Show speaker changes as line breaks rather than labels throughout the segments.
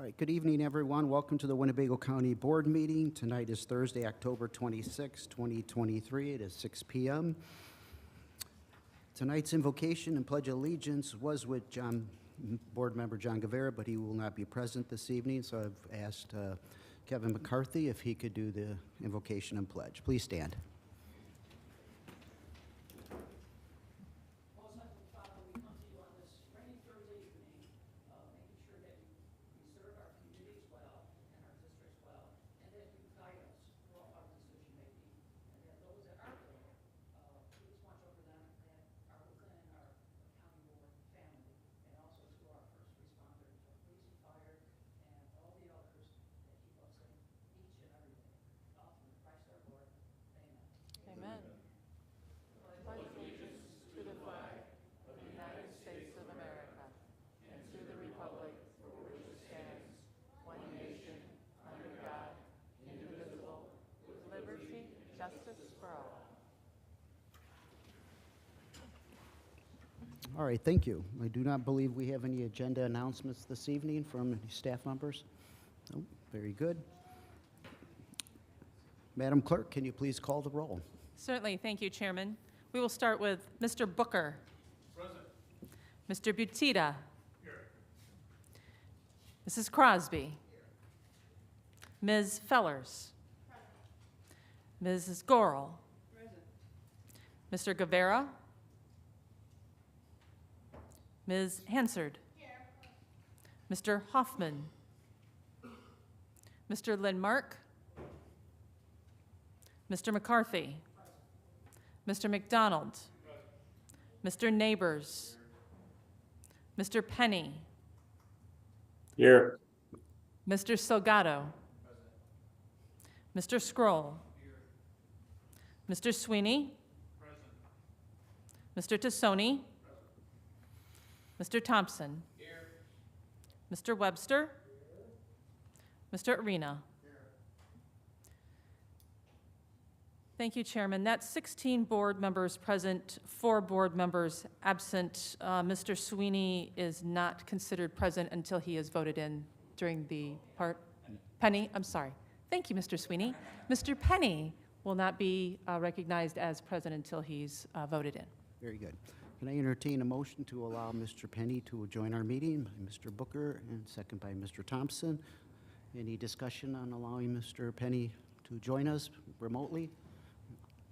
All right, good evening, everyone. Welcome to the Winnebago County Board meeting. Tonight is Thursday, October 26, 2023. It is 6 p.m. Tonight's invocation and pledge of allegiance was with Board Member John Guevara, but he will not be present this evening, so I've asked Kevin McCarthy if he could do the invocation and pledge. Please stand. All right, thank you. I do not believe we have any agenda announcements this evening from any staff members. No, very good. Madam Clerk, can you please call the roll?
Certainly. Thank you, Chairman. We will start with Mr. Booker. Present. Mr. Butita. Here. Mrs. Crosby. Here. Ms. Fellers. Present. Mrs. Gorel. Present. Mr. Guevara. Ms. Hansard. Here. Mr. Hoffman. Mr. Lindmark. Mr. McCarthy. Present. Mr. McDonald. Present. Mr. Neighbors. Mr. Penny.
Here.
Mr. Salgado. Present. Mr. Scroll. Here. Mr. Sweeney. Present. Mr. Tassoni. Mr. Thompson. Here. Mr. Webster. Here. Mr. Arena. Here. Thank you, Chairman. That's 16 board members present, 4 board members absent. Mr. Sweeney is not considered present until he is voted in during the part. Penny, I'm sorry. Thank you, Mr. Sweeney. Mr. Penny will not be recognized as present until he's voted in.
Very good. Can I entertain a motion to allow Mr. Penny to join our meeting by Mr. Booker and second by Mr. Thompson? Any discussion on allowing Mr. Penny to join us remotely?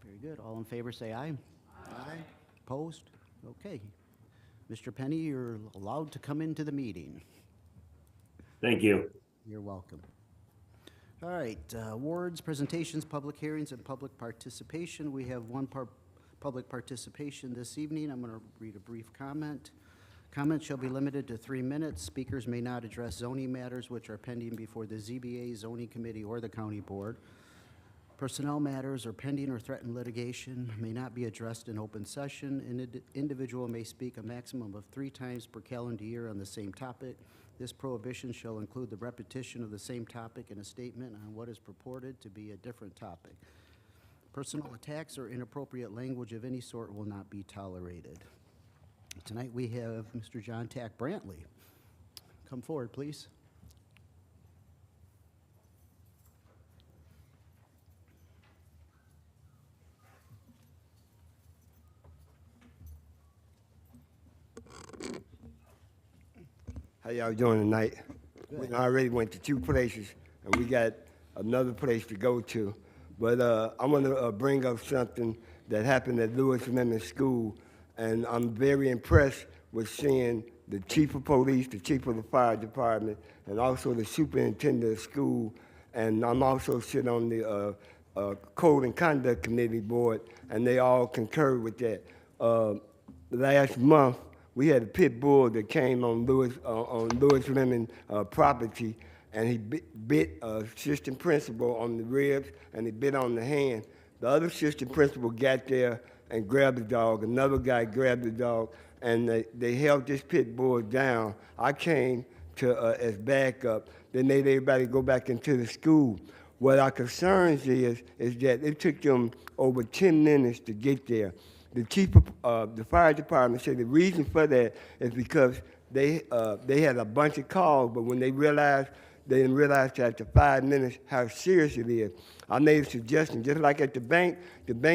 Very good. All in favor say aye. Aye. Opposed? Okay. Mr. Penny, you're allowed to come into the meeting.
Thank you.
You're welcome. All right, awards, presentations, public hearings, and public participation. We have one public participation this evening. I'm going to read a brief comment. Comments shall be limited to 3 minutes. Speakers may not address zoning matters which are pending before the ZBA, zoning committee, or the county board. Personnel matters or pending or threatened litigation may not be addressed in open session. An individual may speak a maximum of 3 times per calendar year on the same topic. This prohibition shall include the repetition of the same topic in a statement on what is purported to be a different topic. Personal attacks or inappropriate language of any sort will not be tolerated. Tonight we have Mr. John Tack Brantley. Come forward, please.
How y'all doing tonight?
Good.
We already went to 2 places, and we got another place to go to. But I want to bring up something that happened at Lewis Lemon School, and I'm very impressed with seeing the chief of police, the chief of the fire department, and also the superintendent of school. And I'm also sitting on the Code and Conduct Committee board, and they all concur with that. Last month, we had a pit bull that came on Lewis Lemon property, and he bit assistant principal on the ribs, and he bit on the hand. The other assistant principal got there and grabbed the dog. Another guy grabbed the dog, and they held this pit bull down. I came to as backup. They made everybody go back into the school. What our concerns is that it took them over 10 minutes to get there. The chief of the fire department said the reason for that is because they had a bunch of calls, but when they didn't realize after 5 minutes how serious it is. I made a suggestion, just like at the bank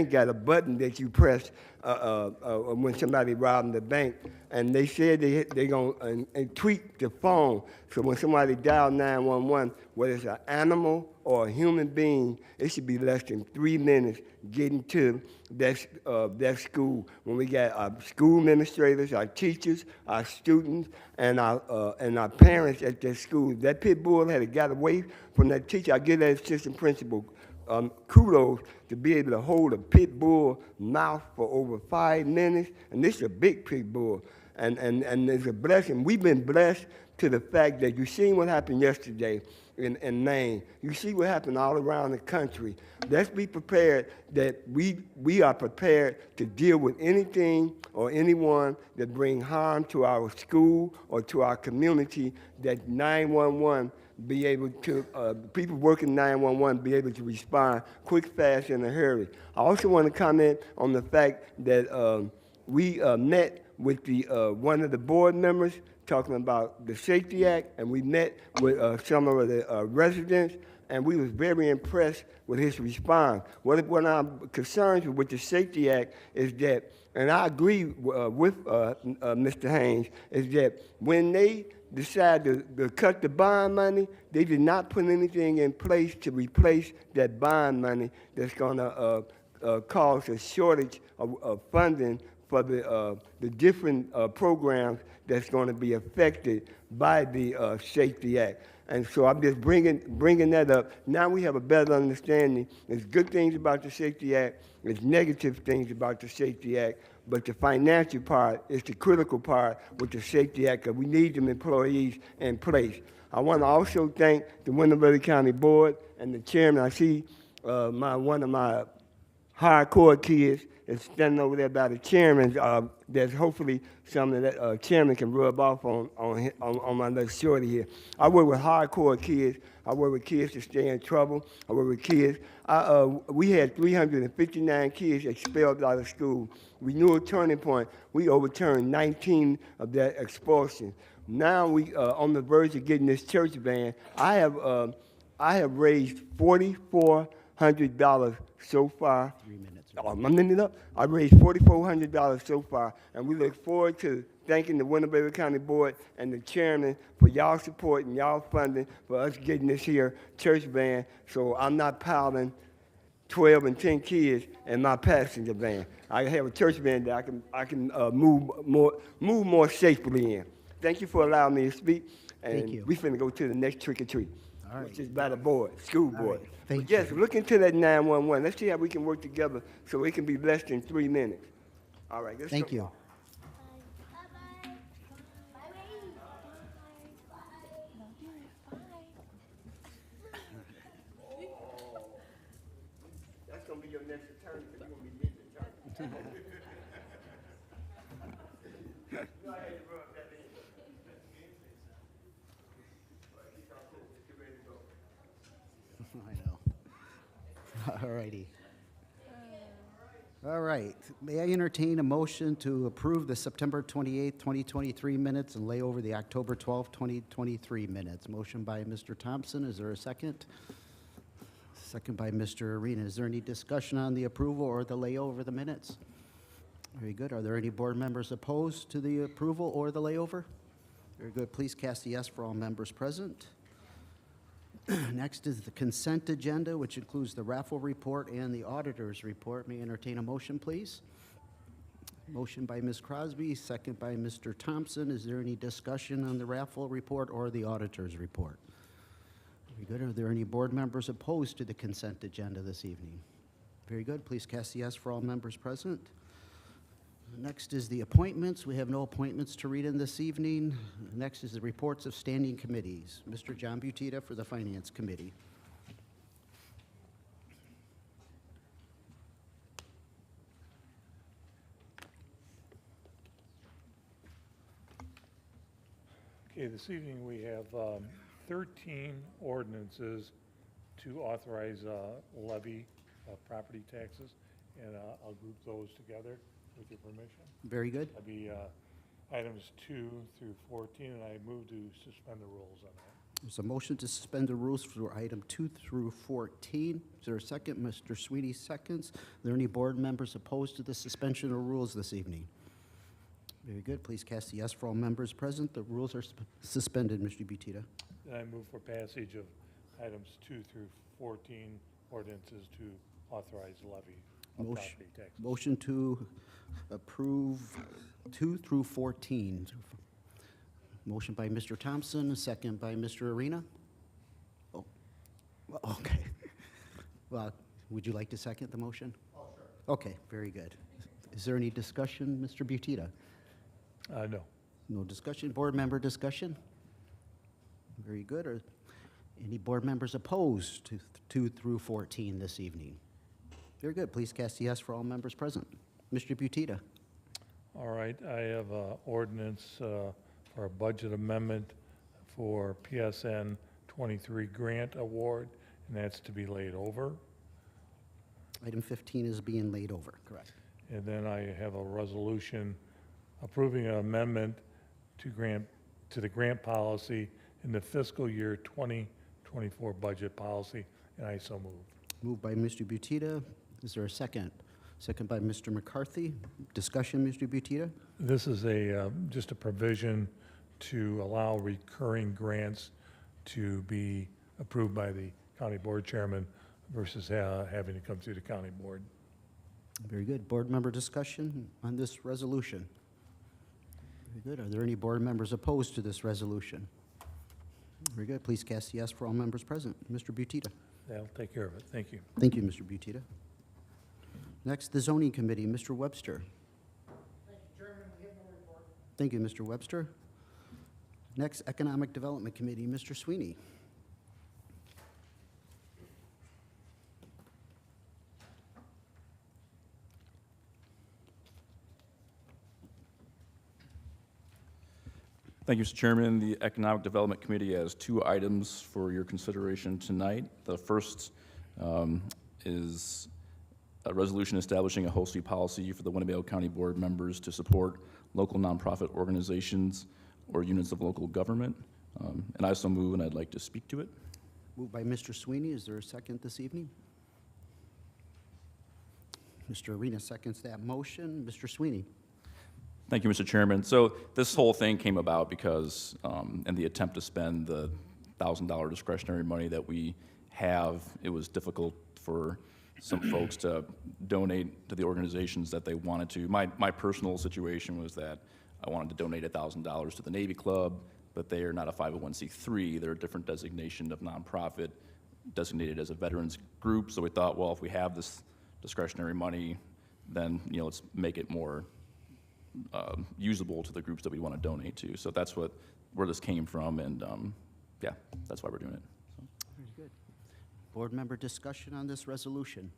got a button that you press when somebody robbing the bank, and they said they gonna and tweak the phone, so when somebody dial 911, whether it's an animal or a human being, it should be less than 3 minutes getting to that school. When we got our school administrators, our teachers, our students, and our parents at that school, that pit bull had got away from that teacher. I give that assistant principal kudos to be able to hold a pit bull mouth for over 5 minutes, and this is a big pit bull, and it's a blessing. We've been blessed to the fact that you seen what happened yesterday in Maine. You see what happened all around the country. Let's be prepared that we are prepared to deal with anything or anyone that bring harm to our school or to our community, that 911 be able to, people working 911 be able to respond quick, fast, in a hurry. I also want to comment on the fact that we met with one of the board members talking about the Safety Act, and we met with some of the residents, and we was very impressed with his response. What I'm concerned with the Safety Act is that, and I agree with Mr. Haynes, is that when they decide to cut the bond money, they did not put anything in place to replace that bond money that's going to cause a shortage of funding for the different programs that's going to be affected by the Safety Act. And so I'm just bringing that up. Now we have a better understanding. There's good things about the Safety Act. There's negative things about the Safety Act. But the financial part is the critical part with the Safety Act, because we need them employees in place. I want to also thank the Winnebago County Board and the chairman. I see one of my hardcore kids is standing over there by the chairman. There's hopefully something that chairman can rub off on my little shorty here. I work with hardcore kids. I work with kids that stay in trouble. I work with kids. We had 359 kids expelled out of school. We knew a turning point. We overturned 19 of that expulsion. Now we on the verge of getting this church van. I have raised $4,400 so far.
3 minutes.
My minute up. I raised $4,400 so far, and we look forward to thanking the Winnebago County Board and the chairman for y'all support and y'all funding for us getting this here church van, so I'm not piling 12 and 10 kids in my passenger van. I have a church van that I can move more safely in. Thank you for allowing me to speak. And
Thank you.
we finna go to the next trick or treat,
All right.
which is by the board, school
All
board.
right. Thank
But yes,
you.
look into that 911. Let's see how we can work together so it can be less than 3 minutes. All right. Let's
Thank
go.
you.
That's gonna be your next attorney, because you're gonna be getting attorney. No, I had to rub that in. Get ready to go.
I know. All righty. All right. May I entertain a motion to approve the September 28th, 2023 minutes and lay over the October 12th, 2023 minutes? Motion by Mr. Thompson. Is there a second? Second by Mr. Arena. Is there any discussion on the approval or the layover of the minutes? Very good. Are there any board members opposed to the approval or the layover? Very good. Please cast a yes for all members present. Next is the consent agenda, which includes the raffle report and the auditor's report. May I entertain a motion, please? Motion by Ms. Crosby, second by Mr. Thompson. Is there any discussion on the raffle report or the auditor's report? Very good. Are there any board members opposed to the consent agenda this evening? Very good. Please cast a yes for all members present. Next is the appointments. We have no appointments to read in this evening. Next is the reports of standing committees. Mr. John Butita for the Finance Committee.
Okay, this evening we have 13 ordinances to authorize levy of property taxes, and I'll group those together with your permission.
Very good.
That'd be items 2 through 14, and I move to suspend the rules on that.
There's a motion to suspend the rules for item 2 through 14. Is there a second? Mr. Sweeney seconds. Are there any board members opposed to the suspension of rules this evening? Very good. Please cast a yes for all members present. The rules are suspended. Mr. Butita.
And I move for passage of items 2 through 14 ordinances to authorize levy of
Motion-
property taxes.
Motion to approve 2 through 14. Motion by Mr. Thompson, a second by Mr. Arena. Oh, well, okay. Well, would you like to second the motion? Oh, sure. Okay, very good. Is there any discussion, Mr. Butita?
No.
No discussion. Board member discussion? Very good. Are any board members opposed to 2 through 14 this evening? Very good. Please cast a yes for all members present. Mr. Butita.
All right, I have an ordinance for a budget amendment for PSN 23 grant award, and that's to be laid over.
Item 15 is being laid over, correct?
And then I have a resolution approving an amendment to the grant policy in the fiscal year 2024 budget policy, and I so move.
Moved by Mr. Butita. Is there a second? Second by Mr. McCarthy. Discussion, Mr. Butita?
This is just a provision to allow recurring grants to be approved by the county board chairman versus having to come through the county board.
Very good. Board member discussion on this resolution? Very good. Are there any board members opposed to this resolution? Very good. Please cast yes for all members present. Mr. Butita.
That'll take care of it. Thank you.
Thank you, Mr. Butita. Next, the zoning committee, Mr. Webster.
Thank you, Chairman. We have no report.
Thank you, Mr. Webster. Next, economic development committee, Mr. Sweeney.
Thank you, Mr. Chairman. The Economic Development Committee has 2 items for your consideration tonight. The first is a resolution establishing a host fee policy for the Winnebago County Board members to support local nonprofit organizations or units of local government. And I so move, and I'd like to speak to it.
Moved by Mr. Sweeney. Is there a second this evening? Mr. Arena seconds that motion. Mr. Sweeney.
Thank you, Mr. Chairman. So this whole thing came about because in the attempt to spend the $1,000 discretionary money that we have, it was difficult for some folks to donate to the organizations that they wanted to. My personal situation was that I wanted to donate $1,000 to the Navy Club, but they are not a 501c3. They're a different designation of nonprofit, designated as a veterans group. So we thought, well, if we have this discretionary money, then let's make it more usable to the groups that we want to donate to. So that's where this came from, and yeah, that's why we're doing it. So.
Very good. Board member discussion on this resolution?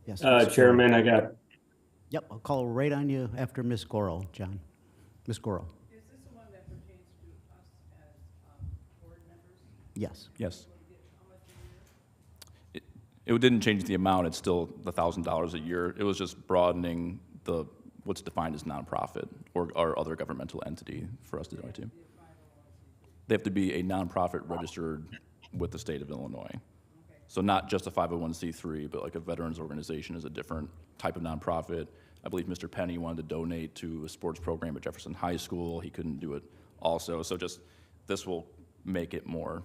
Yes.
Chairman, I got,
Yep, I'll call right on you after Ms. Gorel, John. Ms. Gorel.
Is this the one that pertains to us as board members?
Yes.
Yes.
What we get, how much a year?
It didn't change the amount. It's still the $1,000 a year. It was just broadening what's defined as nonprofit or other governmental entity for us to donate to. They have to be a nonprofit registered with the state of Illinois. So not just a 501c3, but like a veterans organization is a different type of nonprofit. I believe Mr. Penny wanted to donate to a sports program at Jefferson High School. He couldn't do it also. So just this will make it more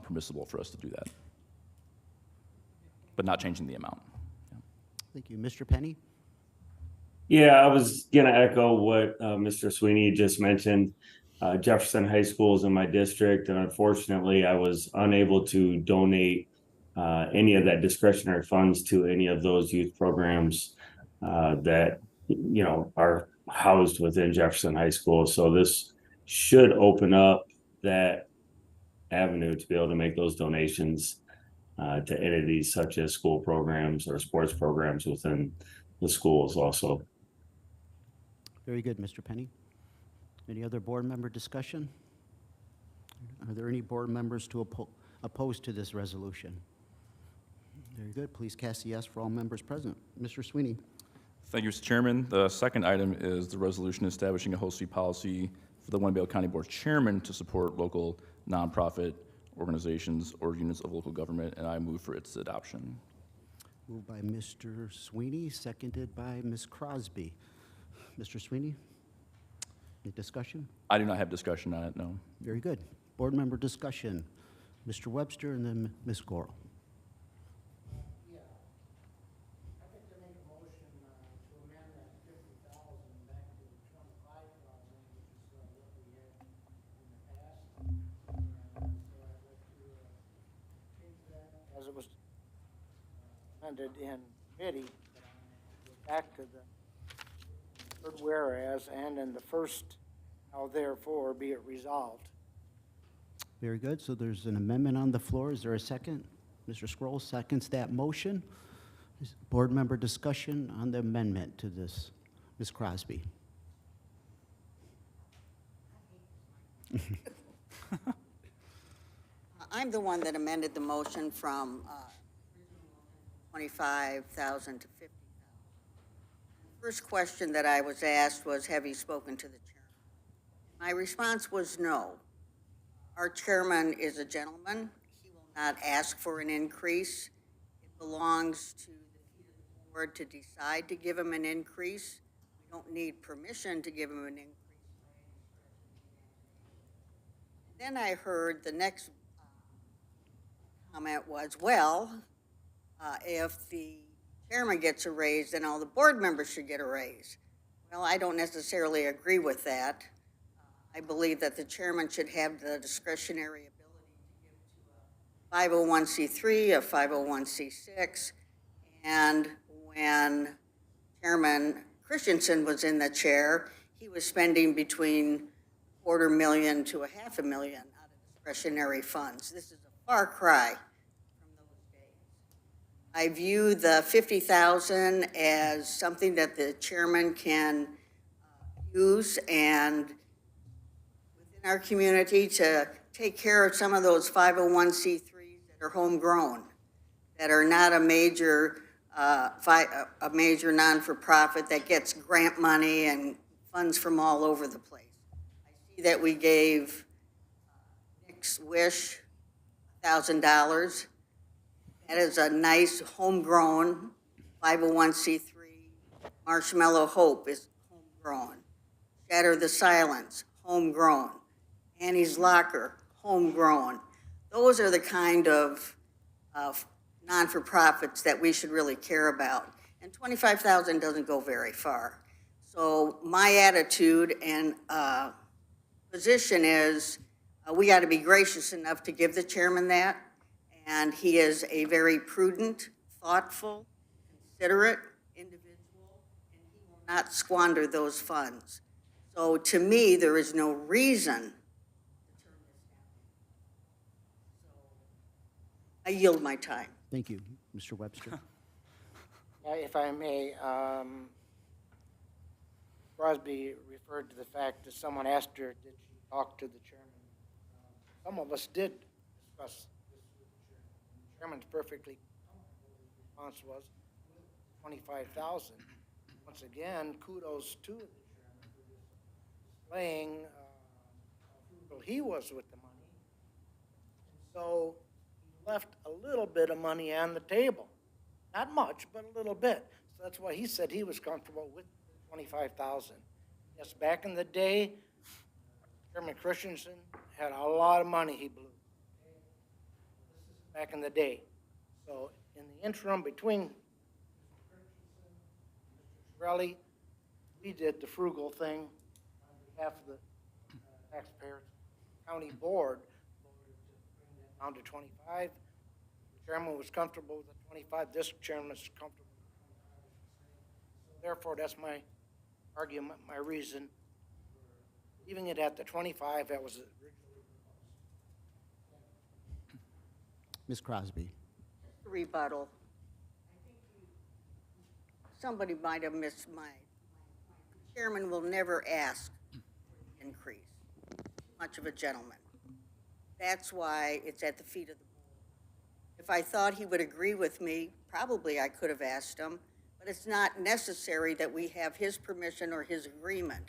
permissible for us to do that, but not changing the amount. Yeah.
Thank you. Mr. Penny?
yeah, I was gonna echo what Mr. Sweeney just mentioned. Jefferson High School is in my district, and unfortunately, I was unable to donate any of that discretionary funds to any of those youth programs that are housed within Jefferson High School. So this should open up that avenue to be able to make those donations to entities such as school programs or sports programs within the schools also.
Very good, Mr. Penny. Any other board member discussion? Are there any board members to oppose to this resolution? Very good. Please cast a yes for all members present. Mr. Sweeney.
Thank you, Mr. Chairman. The second item is the resolution establishing a host fee policy for the Winnebago County Board Chairman to support local nonprofit organizations or units of local government, and I move for its adoption.
Moved by Mr. Sweeney, seconded by Ms. Crosby. Mr. Sweeney, any discussion?
I do not have discussion on it, no.
Very good. Board member discussion. Mr. Webster and then Ms. Gorel.
I'd like to make a motion to amend that 50,000 back to 25,000, which is what we had in the past. And so I'd like to change that as it was amended in committee, go back to the third whereas, and in the first, now therefore be it resolved.
Very good. So there's an amendment on the floor. Is there a second? Mr. Scrolls seconds that motion. Board member discussion on the amendment to this. Ms. Crosby.
I'm the one that amended the motion from 25,000 to 50,000. First question that I was asked was, have you spoken to the chairman? My response was no. Our chairman is a gentleman. He will not ask for an increase. It belongs to the board to decide to give him an increase. We don't need permission to give him an increase. Then I heard the next comment was, well, if the chairman gets a raise, then all the board members should get a raise. Well, I don't necessarily agree with that. I believe that the chairman should have the discretionary ability to give to a 501c3, a 501c6, and when Chairman Christensen was in the chair, he was spending between $250,000 to $500,000 out of discretionary funds. This is a far cry from those days. I view the 50,000 as something that the chairman can use and within our community to take care of some of those 501c3s that are homegrown, that are not a major non-for-profit that gets grant money and funds from all over the place. I see that we gave Nick's Wish $1,000. That is a nice homegrown 501c3. Marshmallow Hope is homegrown. Shatter the Silence, homegrown. Annie's Locker, homegrown. Those are the kind of non-for-profits that we should really care about. And 25,000 doesn't go very far. So my attitude and position is we got to be gracious enough to give the chairman that. And he is a very prudent, thoughtful, considerate individual, and he will not squander those funds. So to me, there is no reason to turn this down. So I yield my time.
Thank you. Mr. Webster.
If I may, Crosby referred to the fact that someone asked her, did she talk to the chairman? Some of us did discuss this with the chairman. The chairman's perfectly comfortable. His response was 25,000. Once again, kudos to the chairman for displaying how frugal he was with the money. And so he left a little bit of money on the table. Not much, but a little bit. So that's why he said he was comfortable with 25,000. Yes, back in the day, Chairman Christensen had a lot of money he blew. This is back in the day. So in the interim between Mr. Christensen and Mr. Shirelli, we did the frugal thing on behalf of the taxpayers. County board voted to bring that down to 25. The chairman was comfortable with the 25. This chairman is comfortable with 25, I should say. So therefore, that's my argument, my reason for leaving it at the 25 that was originally proposed.
Ms. Crosby.
Rebuttal. I think somebody might have missed my the chairman will never ask for an increase. Much of a gentleman. That's why it's at the feet of the board. If I thought he would agree with me, probably I could have asked him, but it's not necessary that we have his permission or his agreement.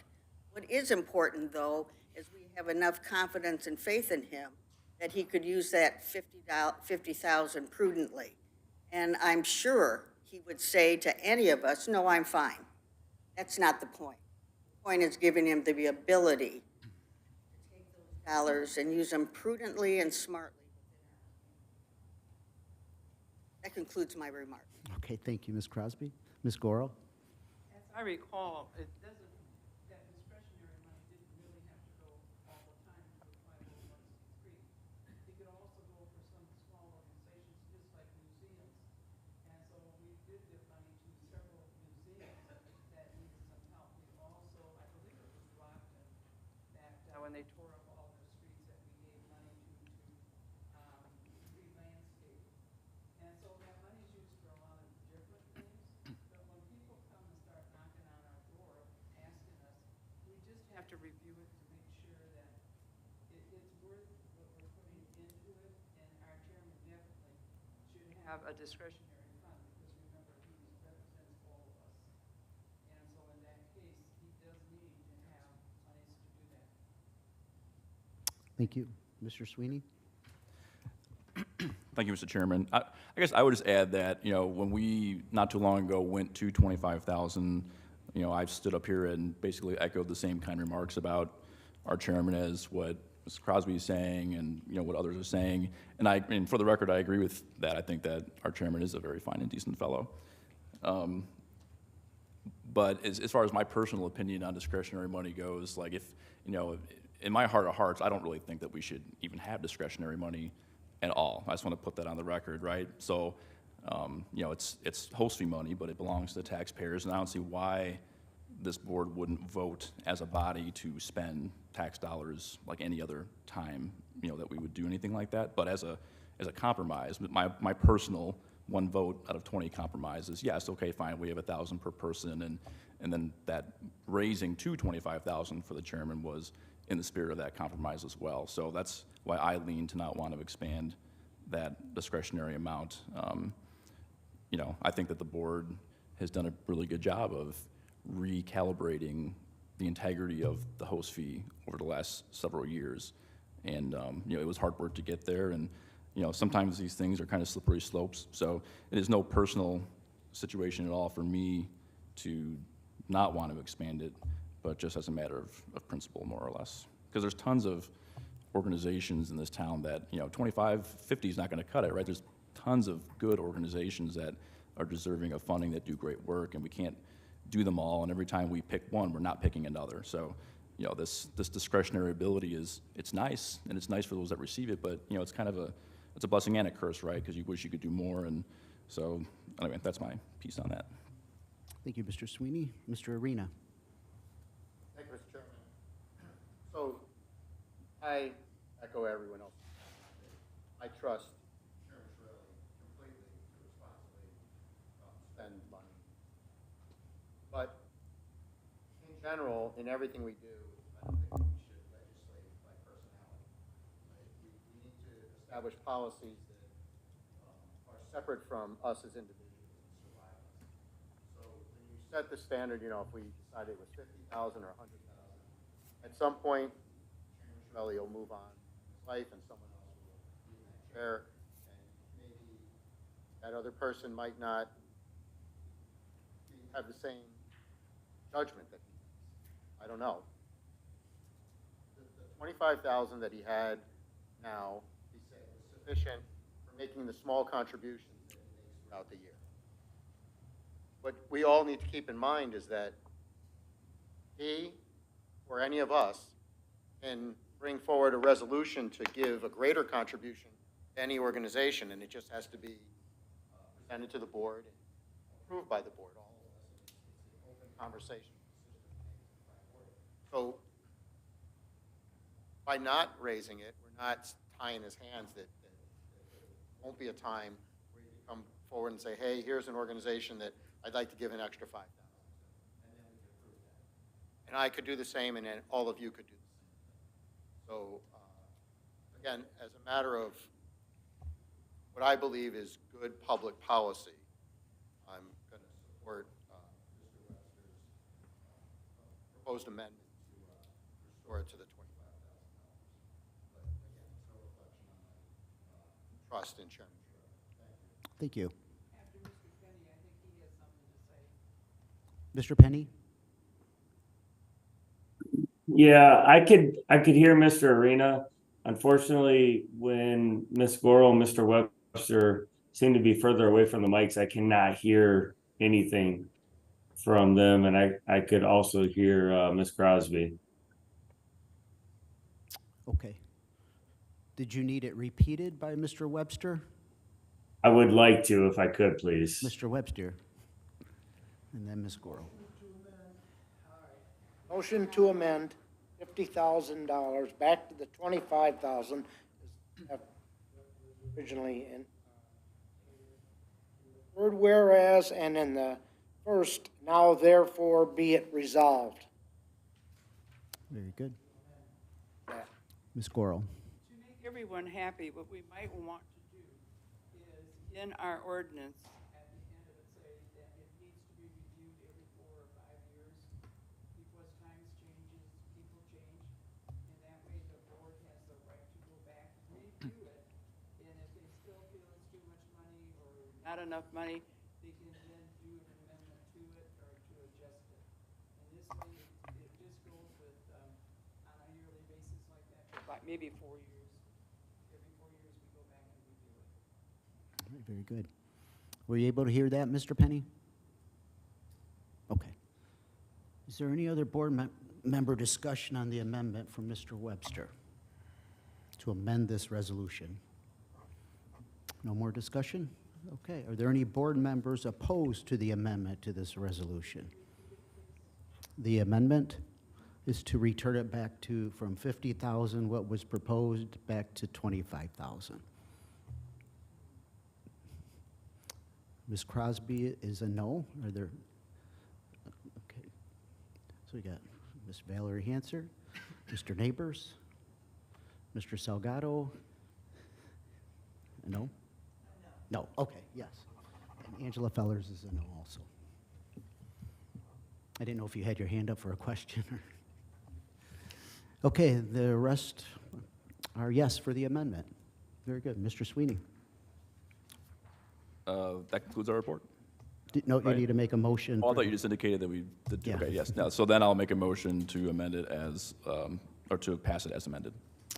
What is important, though, is we have enough confidence and faith in him that he could use that $50,000 prudently. And I'm sure he would say to any of us, no, I'm fine. That's not the point. The point is giving him the ability to take those dollars and use them prudently and smartly. That concludes my remarks.
Okay, thank you, Ms. Crosby. Ms. Goro?
As I recall, it doesn't, that discretionary money didn't really have to go all the time to a 501c3. It could also go for some small organizations, just like museums. And so we did give money to several museums that needed some help. We also, I believe it was Rockton, that when they tore up all their streets, that we gave money to re-landscape. And so that money's used for a lot of different things, but when people come and start knocking on our door, asking us, we just have to review it to make sure that it's worth what we're putting into it, and our chairman definitely should have a discretionary fund, because remember, he represents all of us. And so in that case, he does need to have monies to do that.
Thank you. Mr. Sweeney?
Thank you, Mr. Chairman. I guess I would just add that, when we, not too long ago, went to 25,000, I've stood up here and basically echoed the same kind of remarks about our chairman as what Mr. Crosby is saying and, what others are saying. And for the record, I agree with that. I think that our chairman is a very fine and decent fellow. But as far as my personal opinion on discretionary money goes, like if, in my heart of hearts, I don't really think that we should even have discretionary money at all. I just want to put that on the record, right? So, it's host fee money, but it belongs to the taxpayers, and I don't see why this board wouldn't vote as a body to spend tax dollars like any other time, that we would do anything like that. But as a compromise, my personal one vote out of 20 compromise is, yes, okay, fine, we have 1,000 per person, and then that raising to 25,000 for the chairman was in the spirit of that compromise as well. So that's why I lean to not want to expand that discretionary amount. I think that the board has done a really good job of recalibrating the integrity of the host fee over the last several years. And, it was hard work to get there. And, sometimes these things are kind of slippery slopes. So it is no personal situation at all for me to not want to expand it, but just as a matter of principle, more or less. Because there's tons of organizations in this town that, 25, 50 is not going to cut it, right? There's tons of good organizations that are deserving of funding that do great work, and we can't do them all, and every time we pick one, we're not picking another. So, this discretionary ability it's nice, and it's nice for those that receive it, but, it's kind of it's a blessing and a curse, right? Because you wish you could do more, and so, anyway, that's my piece on that.
Thank you, Mr. Sweeney. Mr. Arena?
Thank you, Mr. Chairman. So, I echo everyone else. I trust Chairman Shirley completely to responsibly spend money. But in general, in everything we do, I don't think we should legislate by personality. Right? We need to establish policies that are separate from us as individuals and survive us. So when you set the standard, if we decided it was 50,000 or 100,000, at some point, Chairman Shirley will move on in his life, and someone else will be in that chair, and maybe that other person might not have the same judgment that he does. I don't know. The 25,000 that he had now, he said, was sufficient for making the small contributions that he makes throughout the year. What we all need to keep in mind is that he or any of us can bring forward a resolution to give a greater contribution to any organization, and it just has to be presented to the board and approved by the board. All of us, it's an open conversation. So by not raising it, we're not tying his hands that there won't be a time where you come forward and say, hey, here's an organization that I'd like to give an extra 5,000 to, and then we can approve that. And I could do the same, and then all of you could do the same. So again, as a matter of what I believe is good public policy, I'm going to support Mr. Webster's proposed amendment to restore it to the $25,000. But again, it's no reflection on my trust in Chairman Shirley. Thank you.
Thank you.
After Mr. Penny, I think he has something to say.
Mr. Penny?
Yeah, I could hear Mr. Arena. Unfortunately, when Ms. Goro and Mr. Webster seem to be further away from the mics, I cannot hear anything from them, and I could also hear Ms. Crosby.
Okay. Did you need it repeated by Mr. Webster?
I would like to, if I could, please.
Mr. Webster? And then Ms. Goro.
Motion to amend $50,000 back to the $25,000 originally in third whereas, and in the first, now therefore be it resolved.
Very good.
Yeah.
Ms. Goro?
To make everyone happy, what we might want to do is, in our ordinance, at the end of it, say that it needs to be reviewed every 4 or 5 years, because times changes, people change, and that way the board has the right to go back and review it, and if they still feel it's too much money or not enough money, they can then do an amendment to it or to adjust it. And this way, it just goes with, on a yearly basis like that, for like maybe 4 years. Every 4 years, we go back and review it.
All right, very good. Were you able to hear that, Mr. Penny? Okay. Is there any other board member discussion on the amendment from Mr. Webster to amend this resolution? No more discussion? Okay. Are there any board members opposed to the amendment to this resolution? The amendment is to return it back to, from 50,000, what was proposed, back to 25,000. Ms. Crosby is a no. Are there? Okay. So we got Ms. Valerie Hansard, Mr. Neighbors, Mr. Salgado. No? No. Okay, yes. And Angela Fellers is a no also. I didn't know if you had your hand up for a question or. Okay, the rest are yes for the amendment. Very good. Mr. Sweeney?
That concludes our report.
No, you
Right.
need to make a motion.
Oh, I
for-
thought you just indicated that we did,
Yeah.
okay, yes. Now, so then I'll make a motion to amend it as, or to pass it as amended.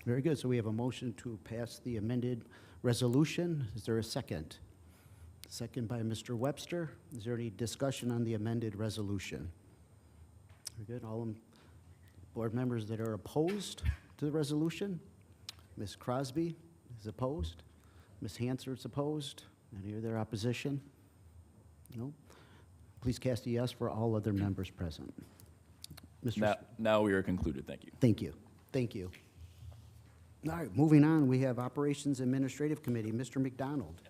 Very good. So we have a motion to pass the amended resolution. Is there a second? Second by Mr. Webster. Is there any discussion on the amended resolution? Very good. All board members that are opposed to the resolution? Ms. Crosby is opposed. Ms. Hansard's opposed. Any other opposition? No? Please cast a yes for all other members present. Mr.
Now we are concluded, thank you.
Thank you. Thank you. All right, moving on, we have Operations Administrative Committee, Mr. McDonald.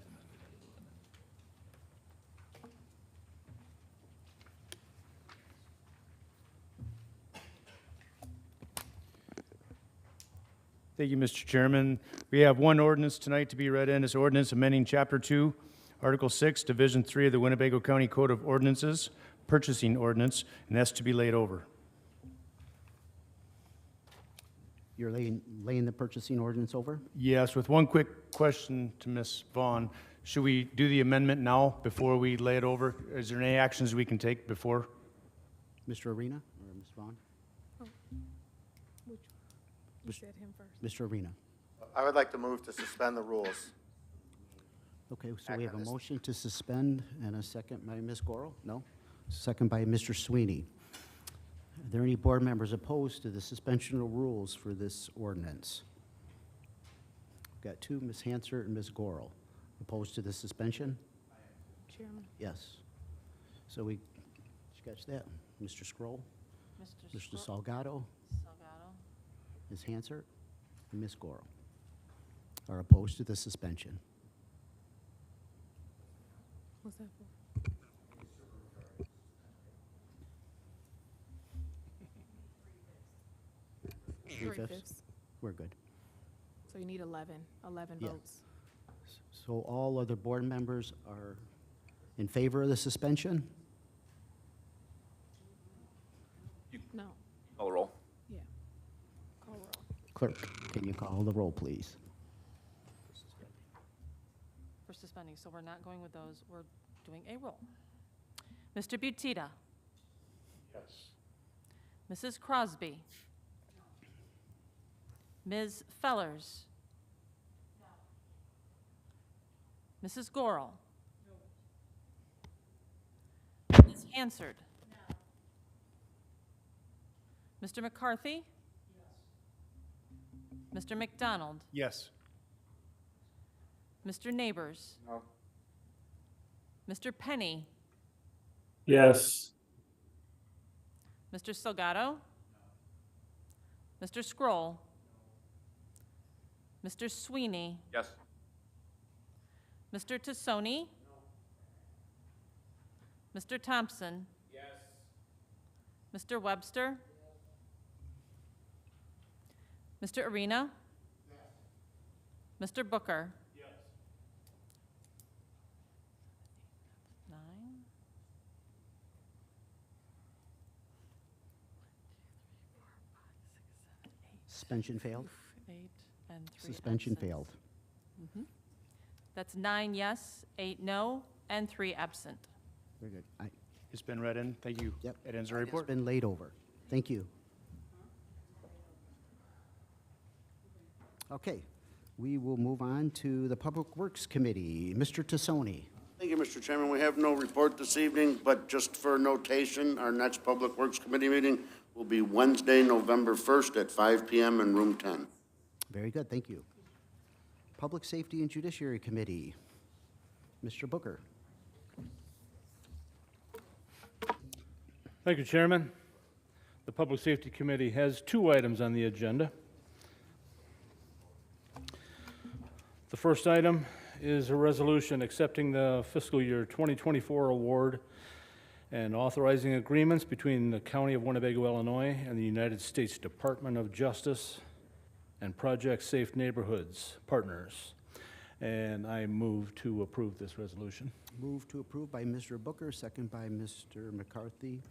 Thank you, Mr. Chairman. We have one ordinance tonight to be read in. It's ordinance amending Chapter 2, Article 6, Division 3 of the Winnebago County Code of Ordinances, Purchasing Ordinance, and that's to be laid over.
You're laying the purchasing ordinance over?
Yes, with one quick question to Ms. Vaughn. Should we do the amendment now before we lay it over? Is there any actions we can take before?
Mr. Arena or Ms. Vaughn?
You said him first.
Mr. Arena.
I would like to move to suspend the rules.
Okay, so we have a
Act on this.
motion to suspend and a second by Ms. Goro? No? Second by Mr. Sweeney. Are there any board members opposed to the suspension of rules for this ordinance? We've got two, Ms. Hansard and Ms. Goro. Opposed to the suspension?
Chairman.
Yes. So we sketch that. Mr. Scroll, Mr. Salgado, Ms. Hansard, and Ms. Goro are opposed to the suspension.
What's that for?
Three-fifths? We're good.
So you need 11
Yeah.
votes.
So all other board members are in favor of the suspension? Clerk, can you call the roll, please?
For suspending, so we're not going with those. We're doing a roll. Mr. Butita.
Yes.
Mrs. Crosby. Ms. Fellers. Mrs. Gorel. Ms. Hansard. Mr. McCarthy. Mr. McDonald.
Yes.
Mr. Neighbors.
No.
Mr. Penny.
Yes.
Mr. Salgado. Mr. Scroll. Mr. Sweeney.
Yes.
Mr. Tassoni. Mr. Thompson.
Yes.
Mr. Webster. Mr. Arena. Mr. Booker.
Yes.
9.
Suspension failed?
8 and 3
Suspension
absent.
failed.
That's 9 yes, 8 no, and 3 absent.
Very good.
It's been read in. Thank you.
Yep.
That ends the
It's
report.
been laid over. Thank you. Okay, we will move on to the Public Works Committee. Mr. Tassoni.
Thank you, Mr. Chairman. We have no report this evening, but just for notation, our next Public Works Committee meeting will be Wednesday, November 1st at 5 p.m. in room 10.
Very good, thank you. Public Safety and Judiciary Committee. Mr. Booker.
Thank you, Chairman. The Public Safety Committee has 2 items on the agenda. The first item is a resolution accepting the fiscal year 2024 award and authorizing agreements between the County of Winnebago, Illinois, and the United States Department of Justice and Project Safe Neighborhoods Partners. And I move to approve this resolution.
Move to approve by Mr. Booker, second by Mr. McCarthy.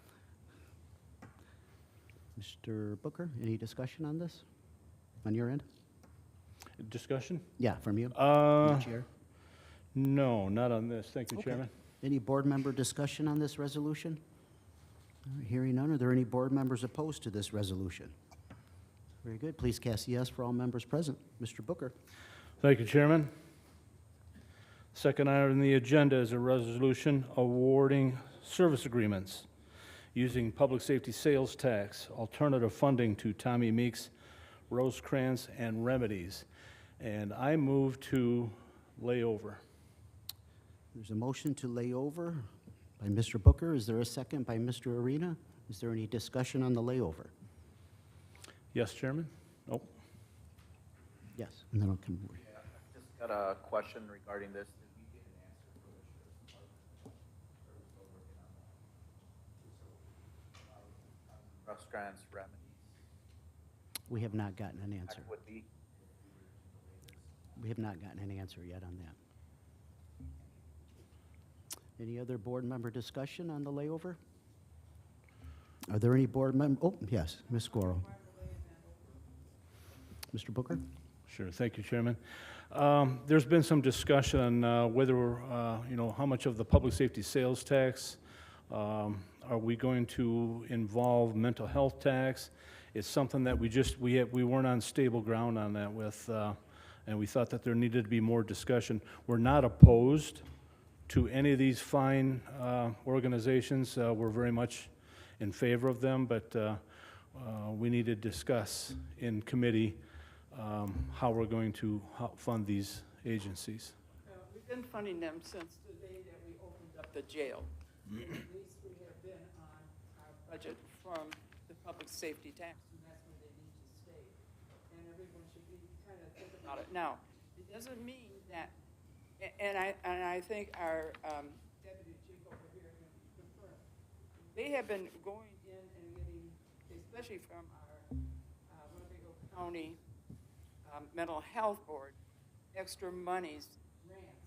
Mr. Booker, any discussion on this? On your end?
Discussion?
Yeah, from you? Chair?
No, not on this. Thank you,
Okay.
Chairman.
Any board member discussion on this resolution? All right, hearing none, are there any board members opposed to this resolution? Very good. Please cast yes for all members present. Mr. Booker.
Thank you, Chairman. Second item on the agenda is a resolution awarding service agreements using public safety sales tax, alternative funding to Tommy Meeks, Rosecrans, and Remedies. And I move to lay over.
There's a motion to lay over by Mr. Booker. Is there a second by Mr. Arena? Is there any discussion on the layover?
Yes, Chairman? Oh,
Yes, and then I'll come over.
Yeah, I just got a question regarding this. Did we get an answer from the sheriff's department? Or are we still working on that? Rosecrans Remedies.
We have not gotten an answer.
That would be.
We have not gotten an answer yet on that. Any other board member discussion on the layover? Are there any board oh, yes, Ms. Gorel. Mr. Booker?
sure. Thank you, Chairman. There's been some discussion on whether, how much of the public safety sales tax are we going to involve mental health tax? It's something that we weren't on stable ground on that with, and we thought that there needed to be more discussion. We're not opposed to any of these fine organizations. We're very much in favor of them, but we need to discuss in committee how we're going to fund these agencies.
We've been funding them since the day that we opened up the jail. At least we have been on our budget from the public safety tax, and that's where they need to stay. And everyone should be kind of think about it. Now, it doesn't mean that, and I think our deputy chief over here can confirm, they have been going in and getting, especially from our Winnebago County Mental Health Board, extra monies, grants,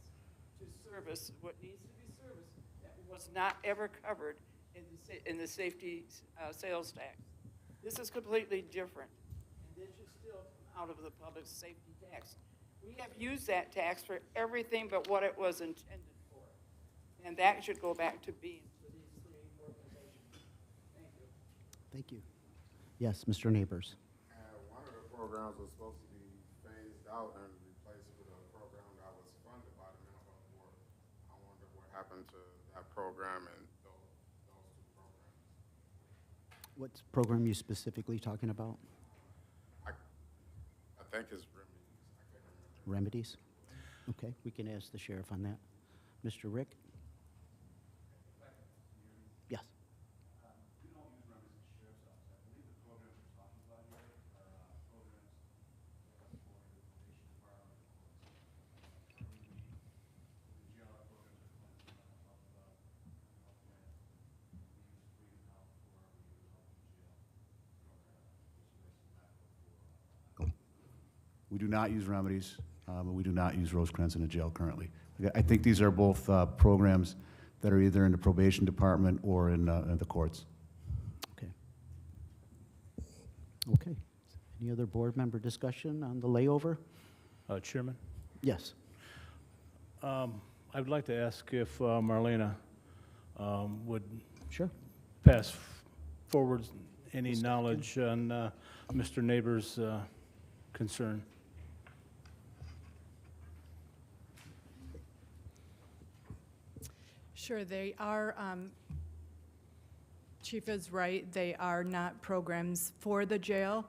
to service what needs to be serviced that was not ever covered in the safety sales tax. This is completely different, and this should still come out of the public safety tax. We have used that tax for everything but what it was intended for. And that should go back to being for these three organizations. Thank you.
Thank you. Yes, Mr. Neighbors.
One of the programs was supposed to be phased out and replaced with a program that was funded by the Minnesota Board. I wonder what happened to that program and those two programs.
What program are you specifically talking about?
I think it's remedies. I can't remember.
Remedies? Okay, we can ask the sheriff on that. Mr. Rick? Yes.
We don't use remedies at the sheriff's office. I believe the programs we're talking about here are programs for the probation department. Currently, the jail programs are cleansing that I'm talking about. We use Freedom Health for our years off in jail.
We do not use remedies, and we do not use Rosecrans in the jail currently. I think these are both programs that are either in the probation department or in the courts.
Okay. Okay. Any other board member discussion on the layover?
Chairman,
Yes.
I would like to ask if Marlena would
Sure.
pass forward any knowledge on Mr. Neighbors' concern.
Sure, they are, Chief is right, they are not programs for the jail.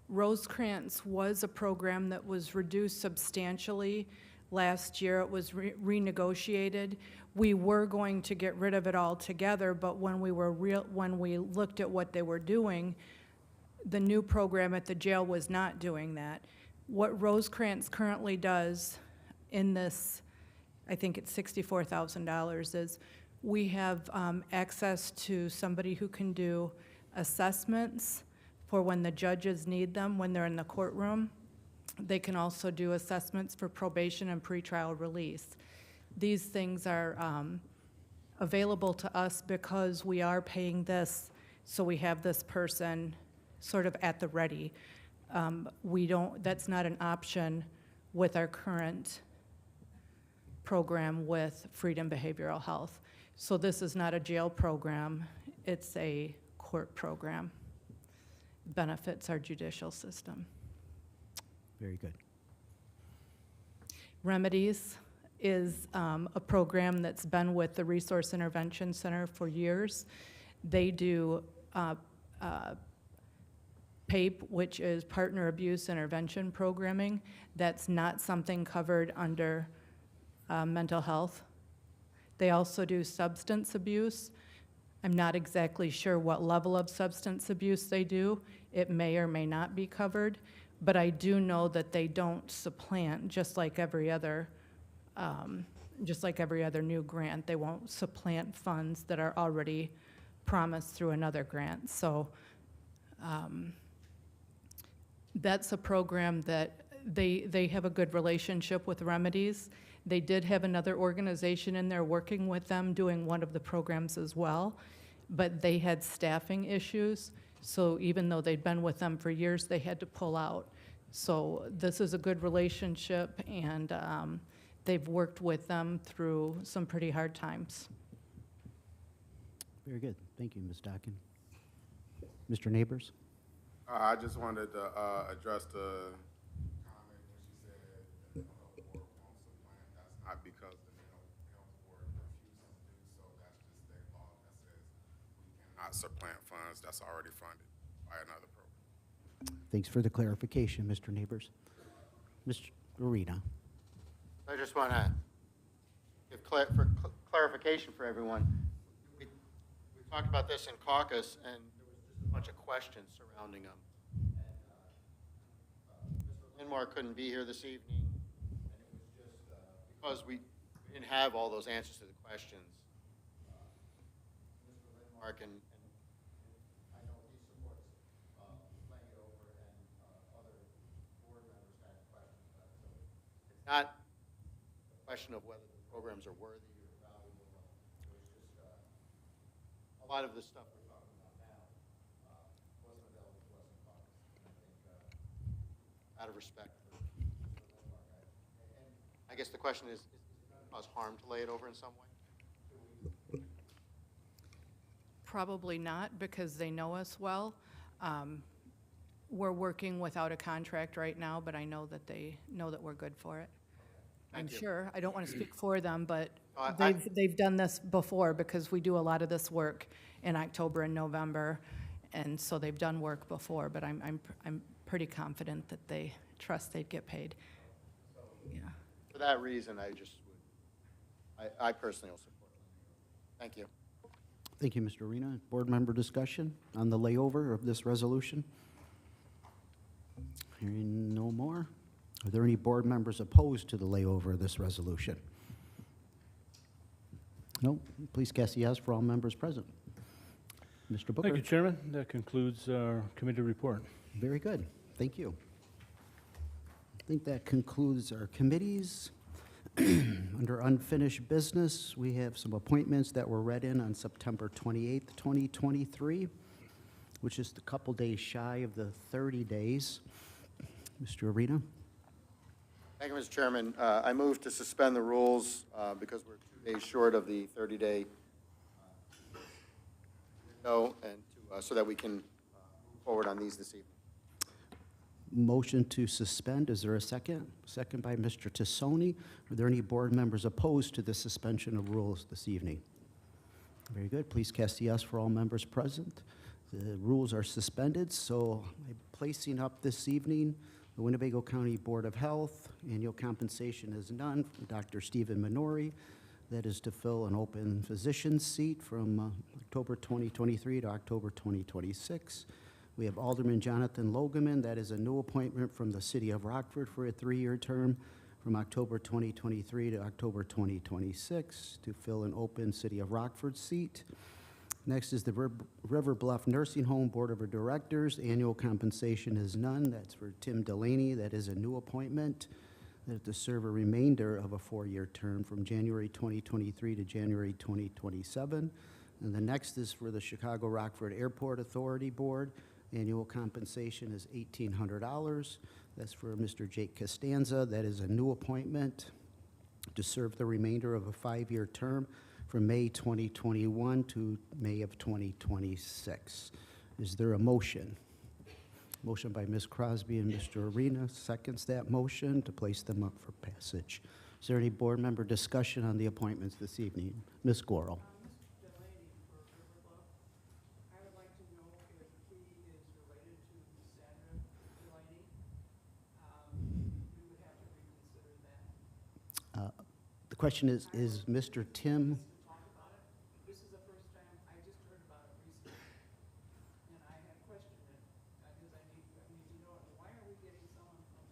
Rosecrans was a program that was reduced substantially last year. It was renegotiated. We were going to get rid of it altogether, but when we looked at what they were doing, the new program at the jail was not doing that. What Rosecrans currently does in this, I think it's $64,000, is we have access to somebody who can do assessments for when the judges need them, when they're in the courtroom. They can also do assessments for probation and pretrial release. These things are available to us because we are paying this, so we have this person sort of at the ready. That's not an option with our current program with Freedom Behavioral Health. So this is not a jail program, it's a court program. Benefits our judicial system.
Very good.
Remedies is a program that's been with the Resource Intervention Center for years. They do PAPE, which is Partner Abuse Intervention Programming. That's not something covered under mental health. They also do substance abuse. I'm not exactly sure what level of substance abuse they do. It may or may not be covered, but I do know that they don't supplant, just like every other new grant. They won't supplant funds that are already promised through another grant. So that's a program that they have a good relationship with Remedies. They did have another organization in there working with them, doing one of the programs as well, but they had staffing issues. So even though they'd been with them for years, they had to pull out. So this is a good relationship, and they've worked with them through some pretty hard times.
Very good. Thank you, Ms. Dockin. Mr. Neighbors?
I just wanted to address the comment when she said that the health board won't supplant. That's not because the health board refuses to do so. That's just state law that says we cannot supplant funds that's already funded by another program.
Thanks for the clarification, Mr. Neighbors. Mr. Arena?
I just want to give clarification for everyone. We talked about this in caucus, and there was just a bunch of questions surrounding them. And Mr. Linmar couldn't be here this evening, and it was just because we didn't have all those answers to the questions. Mr. Linmar and I know he supports laying it over, and other board members had questions about it. So it's not a question of whether the programs are worthy or valuable. It was just a lot of the stuff we're talking about now wasn't available to us in caucus. And I think out of respect for and I guess the question is it going to cause harm to lay it over in some way?
Probably not, because they know us well. We're working without a contract right now, but I know that they know that we're good for it. I'm
Thank you.
sure. I don't want to speak for them, but
I-
they've done this before, because we do a lot of this work in October and November, and so they've done work before, but I'm pretty confident that they trust they'd get paid. Yeah.
For that reason, I personally will support it. Thank you.
Thank you, Mr. Arena. Board member discussion on the layover of this resolution? Hearing no more. Are there any board members opposed to the layover of this resolution? No. Please cast a yes for all members present. Mr. Booker.
Thank you, Chairman. That concludes our committee report.
Very good. Thank you. I think that concludes our committees. Under unfinished business, we have some appointments that were read in on September 28th, 2023, which is a couple days shy of the 30 days. Mr. Arena?
Thank you, Mr. Chairman. I move to suspend the rules because we're 2 days short of the 30-day window, and so that we can move forward on these this evening.
Motion to suspend. Is there a second? Second by Mr. Tassoni. Are there any board members opposed to the suspension of rules this evening? Very good. Please cast a yes for all members present. The rules are suspended, so I'm placing up this evening the Winnebago County Board of Health. Annual compensation is none for Dr. Stephen Minori. That is to fill an open physician's seat from October 2023 to October 2026. We have Alderman Jonathan Logeman. That is a new appointment from the City of Rockford for a 3-year term from October 2023 to October 2026 to fill an open City of Rockford seat. Next is the River Bluff Nursing Home Board of Directors. Annual compensation is none. That's for Tim Delaney. That is a new appointment. That to serve a remainder of a 4-year term from January 2023 to January 2027. And the next is for the Chicago Rockford Airport Authority Board. Annual compensation is $1,800. That's for Mr. Jake Costanza. That is a new appointment to serve the remainder of a 5-year term from May 2021 to May of 2026. Is there a motion? Motion by Ms. Crosby and Mr. Arena seconds that motion to place them up for passage. Is there any board member discussion on the appointments this evening? Ms. Gorel. The question is Mr. Tim?
This is the first time, I just heard about it recently, and I had questioned it, because I need to know, why are we getting someone from,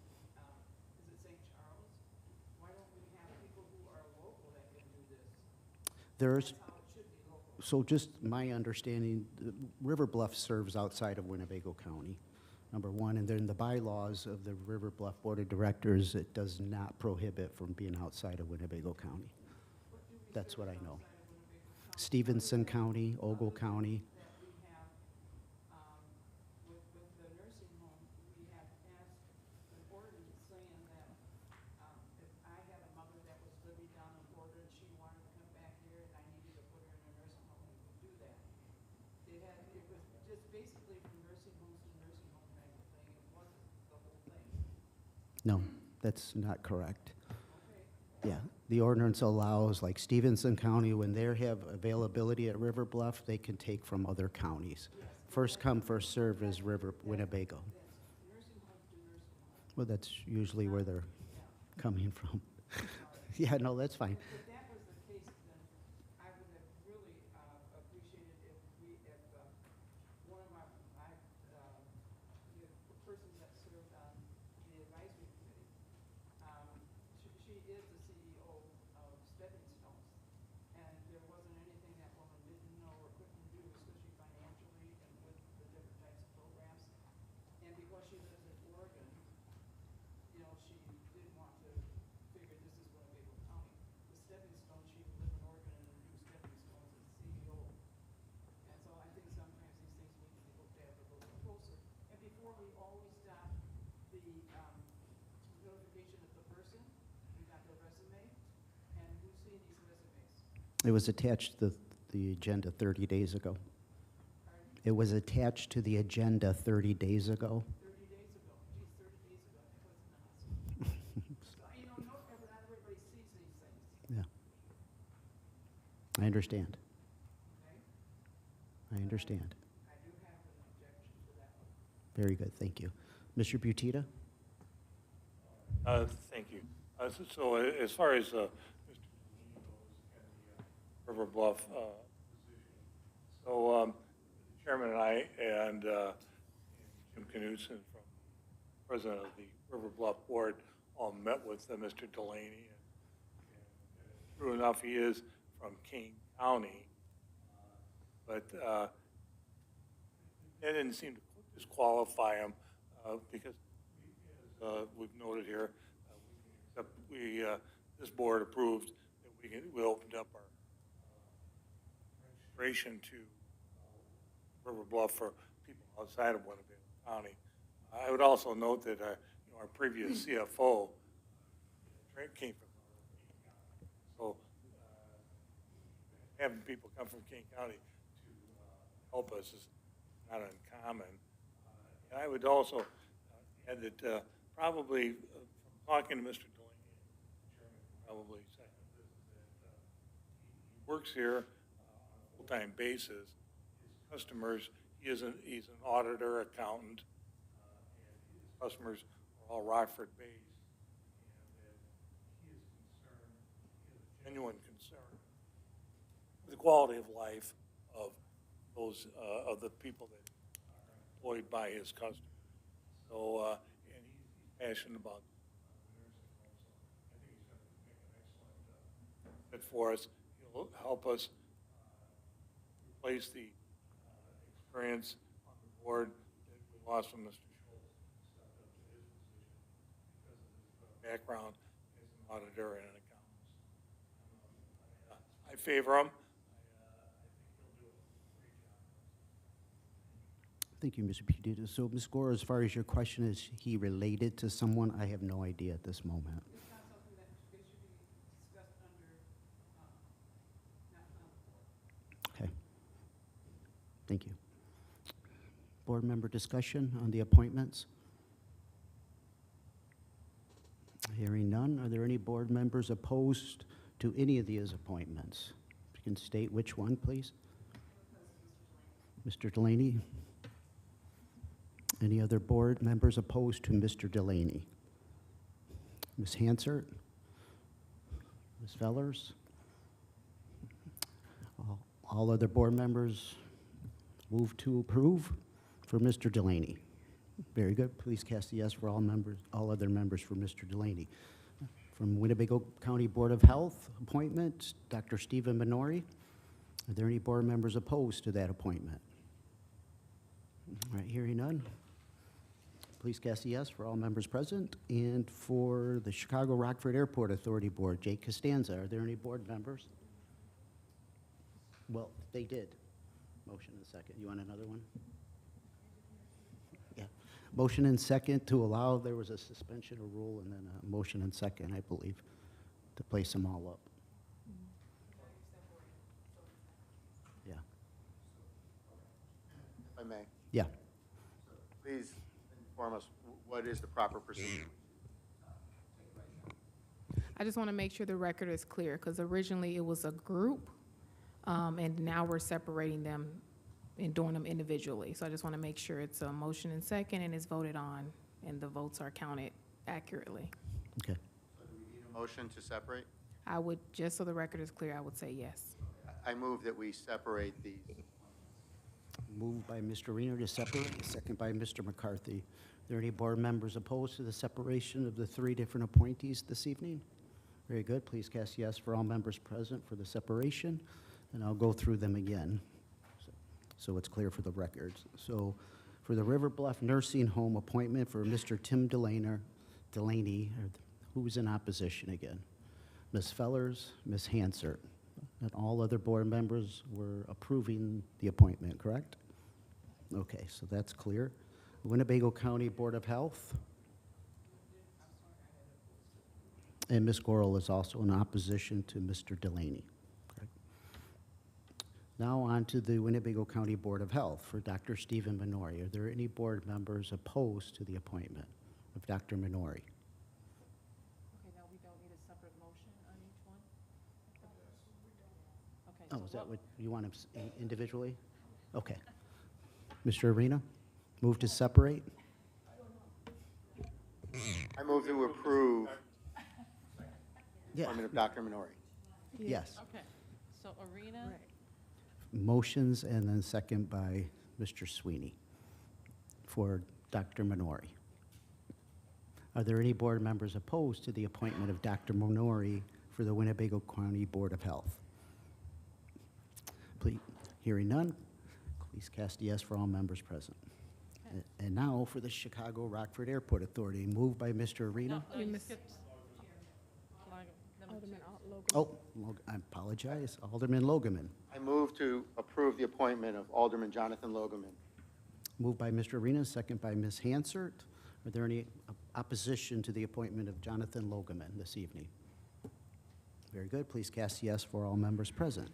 is it St. Charles? Why don't we have people who are local that can do this?
There's,
That's how it should be local.
so just my understanding, River Bluff serves outside of Winnebago County, number one, and then the bylaws of the River Bluff Board of Directors, it does not prohibit from being outside of Winnebago County. That's what I know. Stevenson County, Ogle County.
That we have, with the nursing home, we have passed an ordinance saying that, if I had a mother that was living down in Florida and she wanted to come back here and I needed to put her in a nursing home, we could do that. It was just basically from nursing homes to nursing home type of thing. It wasn't the whole thing.
No, that's not correct. Yeah, the ordinance allows, like Stevenson County, when they have availability at River Bluff, they can take from other counties. First come, first serve is Winnebago. Well, that's usually where they're coming from. Yeah, no, that's fine.
If that was the case, then I would have really appreciated if one of the persons that served on the advisory committee, she is the CEO of Stepping Stones, and there wasn't anything that woman didn't know or couldn't do, especially financially and with the different types of programs. And because she lives in Oregon, she didn't want to figure this is Winnebago County. The Stepping Stone, she lived in Oregon and knew Stepping Stones as CEO. And so I think sometimes these things need to be looked at a little closer. And before we always stop the
It was attached to the agenda 30 days ago. It was attached to the agenda 30 days ago.
30 days ago, geez, 30 days ago, that wasn't on. So, you know, not everybody sees these things,
Yeah. I understand.
okay?
I understand.
I do have an objection to that one.
Very good, thank you. Mr. Butita?
Thank you. So as far as Mr. River Bluff position, so the chairman and I and Jim Knudsen, from president of the River Bluff Board, all met with Mr. Delaney. And true enough, he is from King County, but that didn't seem to disqualify him because we've noted here, this board approved that we opened up our registration to River Bluff for people outside of Winnebago County. I would also note that our previous CFO came from King County. So having people come from King County to help us is not uncommon. And I would also add that probably from talking to Mr. Delaney, Chairman probably second this, that he works here on a full-time basis. His customers, he's an auditor, accountant, and his customers are all Rockford-based, and that he is concerned, he has a genuine concern with the quality of life of those, of the people that are employed by his customers. So, and he's passionate about nursing homes. So I think he's going to make an excellent fit for us. He'll help us replace the experience on the board that we lost from Mr. Schultz, stepped up to his position because of his background as an auditor and an accountant. I favor him. I think he'll do a great job.
Thank you, Mr. Butita. So, Ms. Gore, as far as your question, is he related to someone? I have no idea at this moment.
It's not something that should be discussed under, not on the board.
Okay. Thank you. Board member discussion on the appointments? Hearing none, are there any board members opposed to any of these appointments? You can state which one, please. Mr. Delaney. Any other board members opposed to Mr. Delaney? Ms. Hansert? Ms. Fellers? All other board members move to approve for Mr. Delaney. Very good. Please cast a yes for all other members for Mr. Delaney. From Winnebago County Board of Health appointment, Dr. Stephen Minori. Are there any board members opposed to that appointment? All right, hearing none. Please cast a yes for all members present. And for the Chicago Rockford Airport Authority Board, Jake Costanza. Are there any board members? Well, they did. Motion and second. You want another one? Yeah. Motion and second to allow, there was a suspension of rule and then a motion and second, I believe, to place them all up. Yeah.
If I may,
Yeah.
please inform us, what is the proper procedure?
I just want to make sure the record is clear, because originally it was a group, and now we're separating them and doing them individually. So I just want to make sure it's a motion and second and it's voted on and the votes are counted accurately.
Okay.
So do we need a motion to separate?
I would, just so the record is clear, I would say yes.
I move that we separate these.
Moved by Mr. Reno to separate, second by Mr. McCarthy. Are there any board members opposed to the separation of the three different appointees this evening? Very good. Please cast yes for all members present for the separation, and I'll go through them again so it's clear for the records. So for the River Bluff Nursing Home appointment for Mr. Tim Delaney, who's in opposition again? Ms. Fellers, Ms. Hansert. And all other board members were approving the appointment, correct? Okay, so that's clear. Winnebago County Board of Health. And Ms. Gorel is also in opposition to Mr. Delaney, correct? Now on to the Winnebago County Board of Health for Dr. Stephen Minori. Are there any board members opposed to the appointment of Dr. Minori?
Okay, now we don't need a separate motion on each one? Okay.
Oh,
so
is that
what-
what, you want them individually? Okay. Mr. Arena, move to separate?
I move to approve
Yeah.
appointment of Dr. Minori.
Yes.
Okay, so Arena,
Motions and then second by Mr. Sweeney for Dr. Minori. Are there any board members opposed to the appointment of Dr. Minori for the Winnebago County Board of Health? Please, hearing none, please cast a yes for all members present. And now for the Chicago Rockford Airport Authority, moved by Mr. Arena.
no, you skipped. Number two.
Oh, I apologize, Alderman Logeman.
I move to approve the appointment of Alderman Jonathan Logeman.
Moved by Mr. Arena, second by Ms. Hansert. Are there any opposition to the appointment of Jonathan Logeman this evening? Very good. Please cast yes for all members present.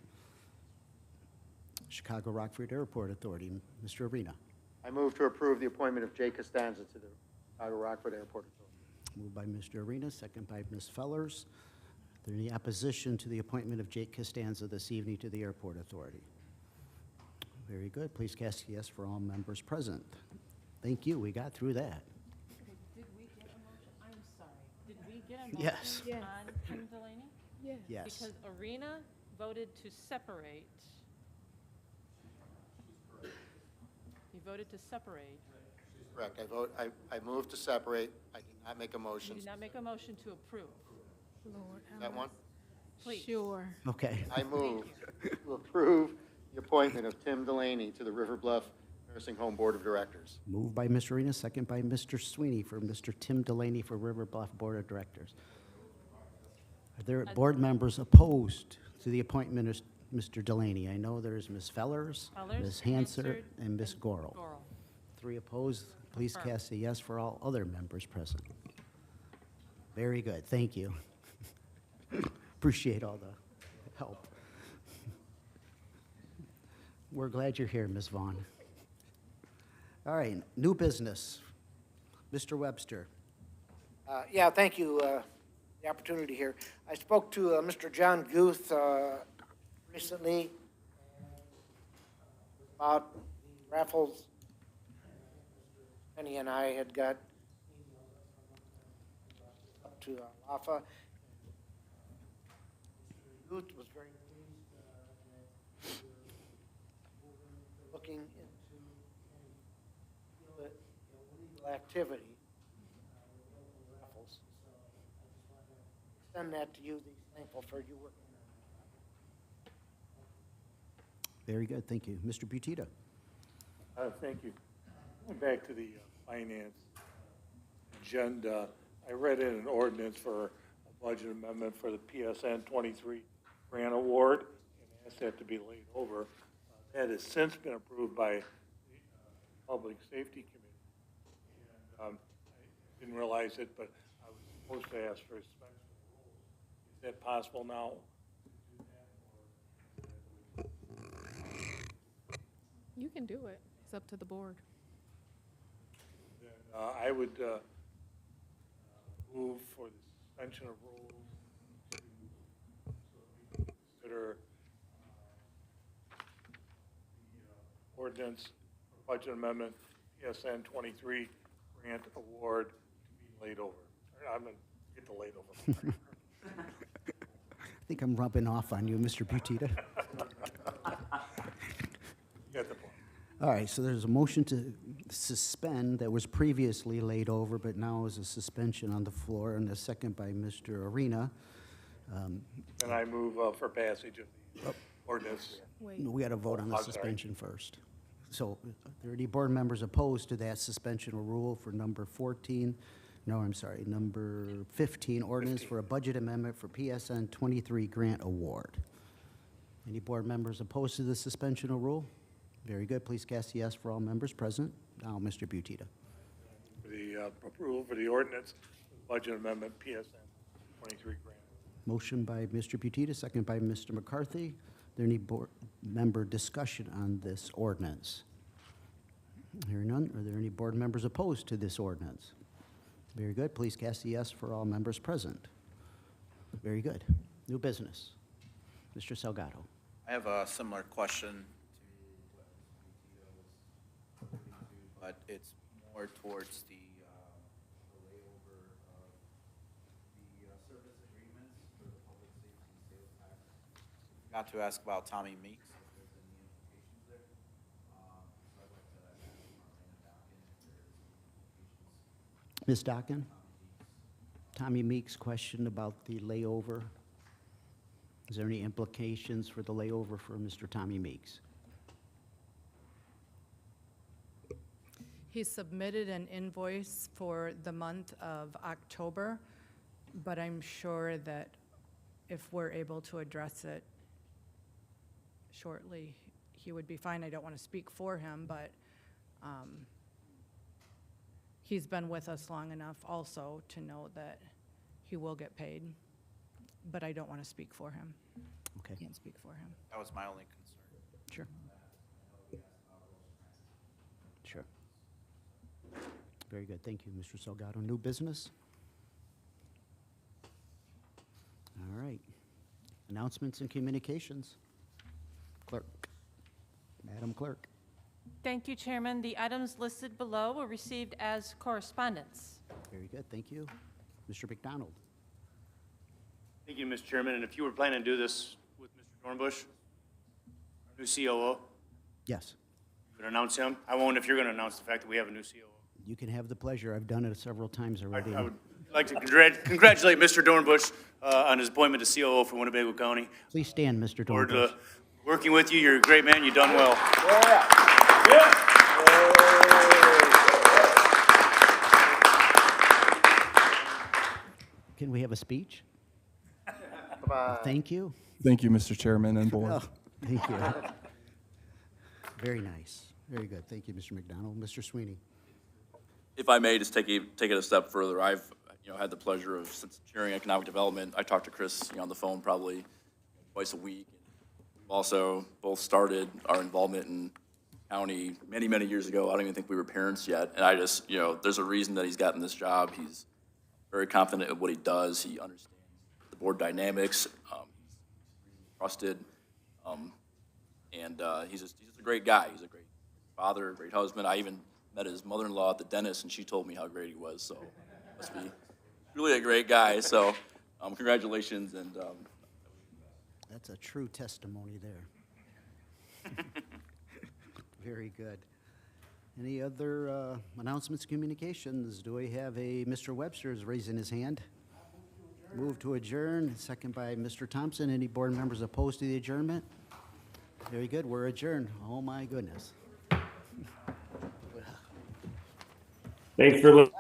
Chicago Rockford Airport Authority, Mr. Arena.
I move to approve the appointment of Jay Costanza to the Chicago Rockford Airport Authority.
Moved by Mr. Arena, second by Ms. Fellers. Are there any opposition to the appointment of Jake Costanza this evening to the Airport Authority? Very good. Please cast yes for all members present. Thank you. We got through that.
Okay, did we get a motion? I'm sorry. Did we get a motion
Yes.
Yes.
on Tim Delaney?
Yes.
Yes.
Because Arena voted to separate. He voted to separate.
Correct. I move to separate. I did not make a
You
motion.
did not make a motion to approve.
Lord, have
That one?
Please.
Sure.
Okay.
I move to approve the appointment of Tim Delaney to the River Bluff Nursing Home Board of Directors.
Moved by Mr. Arena, second by Mr. Sweeney for Mr. Tim Delaney for River Bluff Board of Directors. Are there board members opposed to the appointment of Mr. Delaney? I know there's Ms. Fellers,
Fellers,
Ms. Hansert,
Hansert,
and Ms. Gorel.
Goral.
3 opposed. Please
Confirm.
cast a yes for all other members present. Very good. Thank you. Appreciate all the help. We're glad you're here, Ms. Vaughn. All right, new business. Mr. Webster.
Yeah, thank you, the opportunity here. I spoke to Mr. John Guth recently about the raffles. Penny and I had got up to LAFA. Guth was very pleased that we're looking into illegal activity. Raffles. So I just want to extend that to you, thankful for you working on that.
Very good, thank you. Mr. Butita.
Thank you. Going back to the finance agenda, I read in an ordinance for a budget amendment for the PSN 23 grant award, and asked that to be laid over. That has since been approved by the Public Safety Committee. And I didn't realize it, but I was supposed to ask for suspension of rules. Is that possible now?
You can do it. It's up to the board.
Then I would move for the suspension of rules to so we can consider the ordinance for budget amendment PSN 23 grant award to be laid over. I'm going to get the laid over.
I think I'm rubbing off on you, Mr. Butita.
You got the point.
All right, so there's a motion to suspend that was previously laid over, but now is a suspension on the floor, and a second by Mr. Arena.
And I move for passage of the ordinance.
Wait.
We got to vote on the
I'm sorry.
suspension first. So are there any board members opposed to that suspension of rule for number 14? No, I'm sorry, number 15, ordinance for a budget amendment for PSN 23 grant award. Any board members opposed to the suspension of rule? Very good. Please cast yes for all members present. Now, Mr. Butita.
For the approval for the ordinance, budget amendment PSN 23 grant.
Motion by Mr. Butita, second by Mr. McCarthy, there any board member discussion on this ordinance? Hearing none, are there any board members opposed to this ordinance? Very good. Please cast a yes for all members present. Very good. New business. Mr. Salgado.
I have a similar question to what Mr. Vito was alluding to, but it's more towards the layover of the service agreements for the public safety and sales tax. Forgot to ask about Tommy Meeks, if there's any implications there. So I'd like to ask Marlena Dockin if there's implications.
Ms. Dockin? Tommy Meeks' question about the layover. Is there any implications for the layover for Mr. Tommy Meeks?
He submitted an invoice for the month of October, but I'm sure that if we're able to address it shortly, he would be fine. I don't want to speak for him, but he's been with us long enough also to know that he will get paid, but I don't want to speak for him.
Okay.
Can't speak for him.
That was my only concern.
Sure. Sure. Very good. Thank you, Mr. Salgado. New business? All right. Announcements and communications. Clerk. Madam Clerk.
Thank you, Chairman. The items listed below were received as correspondence.
Very good. Thank you. Mr. McDonald.
Thank you, Mr. Chairman. And if you were planning to do this with Mr. Dornbush, our new COO,
Yes.
you could announce him. I won't if you're going to announce the fact that we have a new COO.
You can have the pleasure. I've done it several times already.
I would like to congratulate Mr. Dornbush on his appointment to COO for Winnebago County.
Please stand, Mr.
Forward
Dornbush.
to working with you. You're a great man. You've done well.
Can we have a speech? Thank you.
Thank you, Mr. Chairman and Board.
Oh, thank you. Very nice. Very good. Thank you, Mr. McDonald. Mr. Sweeney.
If I may, just take it a step further. I've had the pleasure of, since chairing economic development, I talk to Chris on the phone probably twice a week. We've also both started our involvement in county many, many years ago. I don't even think we were parents yet. And I just, there's a reason that he's gotten this job. He's very confident in what he does. He understands the board dynamics. He's trusted. And he's just a great guy. He's a great father, a great husband. I even met his mother-in-law at the dentist, and she told me how great he was. So must be really a great guy. So congratulations. And
That's a true testimony there. Very good. Any other announcements, communications? Do we have Mr. Webster is raising his hand? Move to adjourn, second by Mr. Thompson. Any board members opposed to the adjournment? Very good, we're adjourned. Oh, my goodness.
Thanks for listening.